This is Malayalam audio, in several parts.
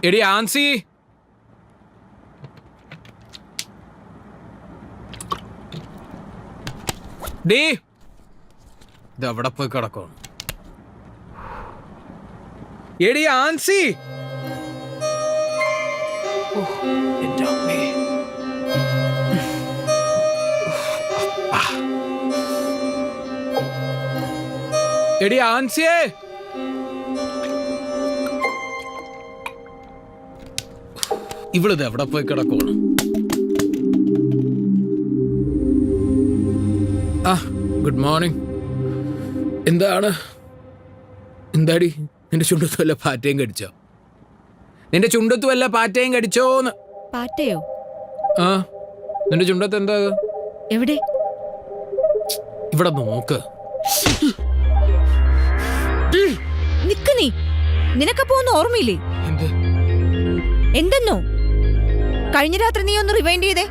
എടി ആൻസി, ഡീ ഇതെവിടെ പോയി കിടക്കണം? എടി ആൻസി, എന്റെ അമ്മേ. എടി ആൻസിയേ, ഇവളിത് എവിടെ പോയി കിടക്കണം? Good morning. എന്താണ്? എന്താടി, നിന്റെ ചുണ്ടത്ത് വല്ല പാറ്റയും കടിച്ചോ? നിന്റെ ചുണ്ടത്ത് വല്ല പാറ്റയും കടിച്ചോന്ന്? പാറ്റയോ? ആ, നിന്റെ ചുണ്ടത്ത് എന്താ? എവിടെ? ഇവിടെ നോക്ക്. നിക്ക് നീ. നിനക്കപ്പോ ഒന്നും ഓർമ്മയില്ലേ? എന്തെന്നോ? കഴിഞ്ഞ രാത്രി നീ ഒന്ന് റിവൈൻഡ് ചെയ്തേ.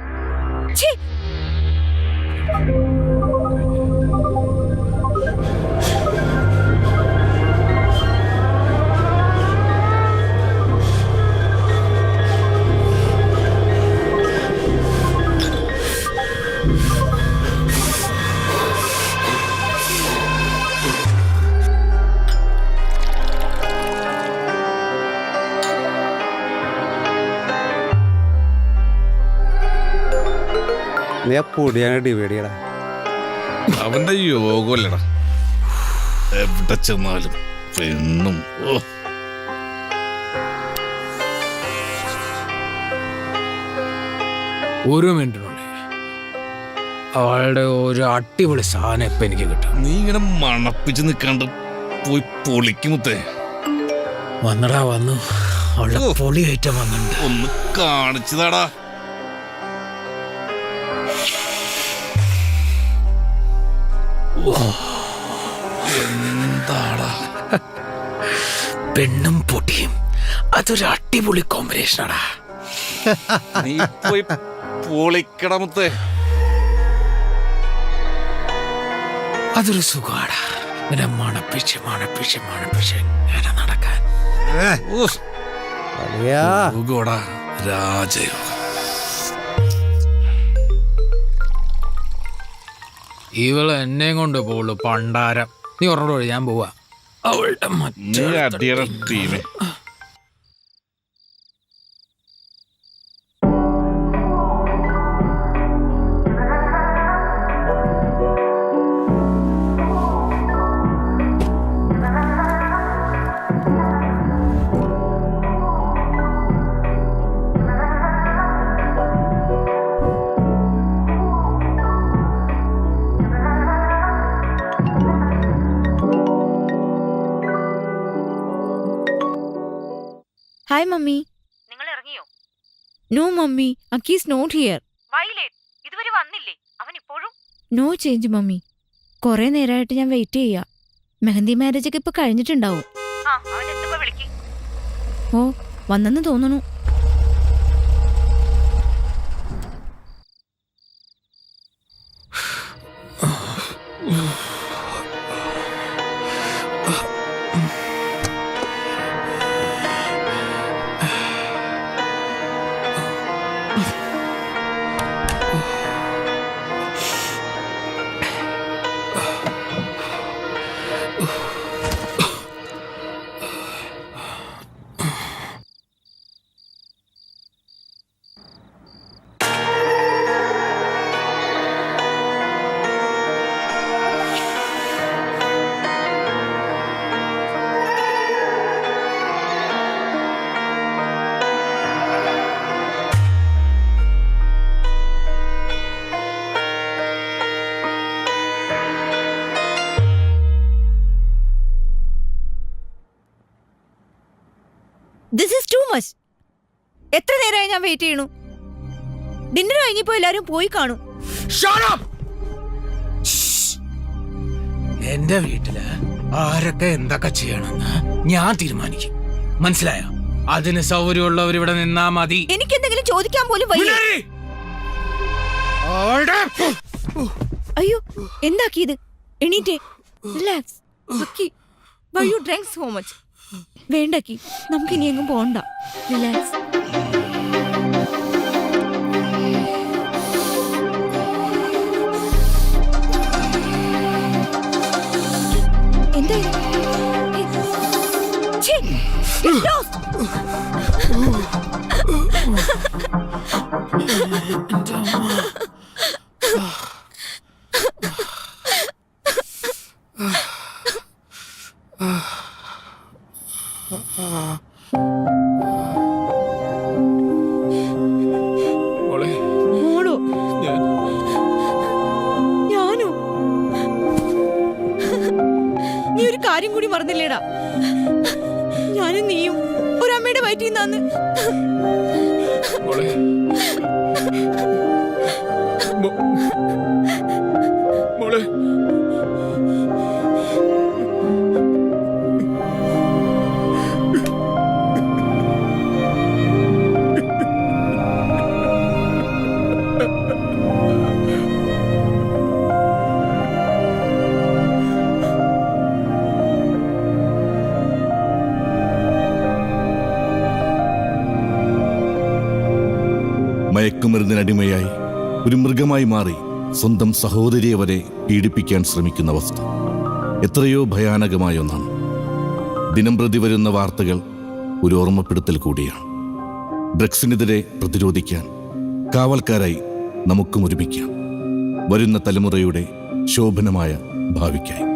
നീ ആ പൊടിയാണ് ഡിവൈഡ് ചെയ്യടാ. അവന്റെ യോഗമല്ലടാ, എവിടെ ചെന്നാലും പെണ്ണും. ഒരു മിനിറ്റിനുള്ളിൽ അവളുടെ ഒരു അടിപൊളി സാധനം ഇപ്പൊ എനിക്ക് കിട്ടും. നീ ഇങ്ങനെ മണപ്പിച്ച് നിൽക്കാണ്ട് പോയി പൊളിക്കുമുത്തേ. വന്നടാ, വന്നു. അവളുടെ പൊളി ഐറ്റം വന്നിട്ടുണ്ട്. ഒന്ന് കാണിച്ചതാടാ. എന്താടാ പെണ്ണും പൊടിയും, അതൊരു അടിപൊളി കോമ്പിനേഷനാടാ. നീ പോയി പൊളിക്കടമുത്തേ. അതൊരു സുഖാടാ, ഇങ്ങനെ മണപ്പിച്ച് മണപ്പിച്ച് മണപ്പിച്ച് ഇങ്ങനെ നടക്കാൻ. രാജയോഗം. ഇവള് എന്നെയും കൊണ്ട് പോവുള്ളൂ പണ്ടാരം. നീ പറഞ്ഞോളൂ, ഞാൻ പോവാ. അവളുടെ നീ അടിയുടെ ടീമേ. Hi mummy. നിങ്ങൾ ഇറങ്ങിയോ? No mummy, Akki is not here. Violet ഇതുവരെ വന്നില്ലേ? അവൻ ഇപ്പോഴും? No change mummy. കുറെ നേരമായിട്ട് ഞാൻ വെയിറ്റ് ചെയ്യാ. മെഹന്തി മാരേജ് ഒക്കെ ഇപ്പൊ കഴിഞ്ഞിട്ടുണ്ടാവും. അവൻ എന്തുമ്പോ വിളിക്ക്. ഓ, വന്നെന്ന് തോന്നുന്നു. എത്ര നേരമായി ഞാൻ വെയിറ്റ് ചെയ്യണു? ഡിന്നർ കഴിഞ്ഞപ്പോ എല്ലാരും പോയി കാണും. Shut up! എന്റെ വീട്ടില് ആരൊക്കെ എന്തൊക്കെ ചെയ്യണമെന്ന് ഞാൻ തീരുമാനിക്കും. മനസ്സിലായോ? അതിന് സൗകര്യമുള്ളവർ ഇവിടെ നിന്നാ മതി. എനിക്ക് എന്തെങ്കിലും ചോദിക്കാൻ പോലും വയ്യ. അയ്യോ, എന്താക്കിയത്? എണീറ്റേ, relax. Why you drank so much? വേണ്ടക്കി, നമുക്ക് ഇനി എങ്ങും പോണ്ട. റിലാക്സ്. എന്താ? മോളോ? ഞാനോ? നീ ഒരു കാര്യം കൂടി മറന്നില്ലേടാ? ഞാനും നീയും ഒരമ്മയുടെ വയറ്റിൽ നിന്നാന്ന്. മയക്കുമരുന്നിനടിമയായി ഒരു മൃഗമായി മാറി സ്വന്തം സഹോദരിയെ വരെ പീഡിപ്പിക്കാൻ ശ്രമിക്കുന്ന അവസ്ഥ എത്രയോ ഭയാനകമായ ഒന്നാണ്. ദിനംപ്രതി വരുന്ന വാർത്തകൾ ഒരു ഓർമ്മപ്പെടുത്തൽ കൂടിയാണ്. ഡ്രഗ്സിനെതിരെ പ്രതിരോധിക്കാൻ കാവൽക്കാരായി നമുക്കും ഒരുമിക്കാം. വരുന്ന തലമുറയുടെ ശോഭനമായ ഭാവിക്കായി.